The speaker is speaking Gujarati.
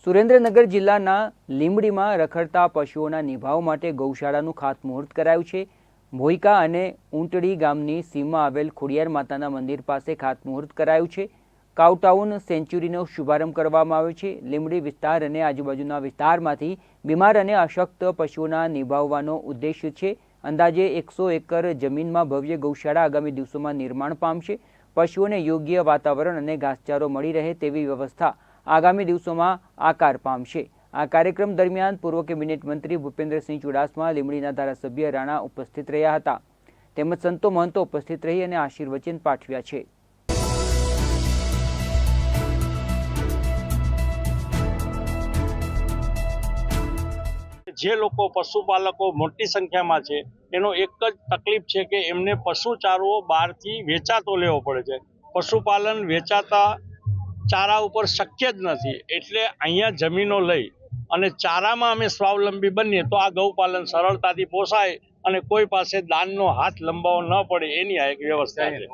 સુરેન્દ્રનગર જિલ્લાના લીંબડીમાં રખડતા પશુઓના નિભાવ માટે ગૌશાળાનું ખાતમુહૂર્ત કરાયું છે। ભોઈકા અને ઊંટડી ગામની સીમમાં આવેલ ખોડિયાર માતાના મંદિર પાસે ખાતમુહૂર્ત કરાયું છે। કાઉટાઉન સેન્ચુરીનો શુભારંભ કરવામાં આવ્યો છે। લીંબડી વિસ્તાર અને આજુબાજુના વિસ્તારમાંથી બીમાર અને અશક્ત પશુઓના નિભાવવાનો ઉદ્દેશ્ય છે। અંદાજે 100 એકર જમીનમાં ભવ્ય ગૌશાળા આગામી દિવસોમાં નિર્માણ પામશે। પશુઓને યોગ્ય વાતાવરણ અને ઘાસચારો મળી રહે તેવી વ્યવસ્થા આગામી દિવસોમાં આકાર પામશે। આ કાર્યક્રમ દરમિયાન પૂર્વ કેબિનેટ મંત્રી ભૂપેન્દ્રસિંહ ચુડાસમા, લીંબડીના ધારાસભ્ય રાણા ઉપસ્થિત રહ્યા હતા, તેમજ સંતો મહંતો ઉપસ્થિત રહી અને આશીર્વચન પાઠવ્યા છે। જે લોકો પશુપાલકો મોટી સંખ્યામાં છે એનો એક જ તકલીફ છે કે એમને પશુચારો બહારથી વેચાતો લેવો પડે છે। પશુપાલન વેચાતા ચારા ઉપર શક્ય જ નથી, એટલે અહીંયા જમીનો લઈ અને ચારામાં અમે સ્વાવલંબી બનીએ તો આ ગૌપાલન સરળતાથી પોસાય અને કોઈ પાસે દાનનો હાથ લંબાવવો ન પડે, એની આ એક વ્યવસ્થા છે।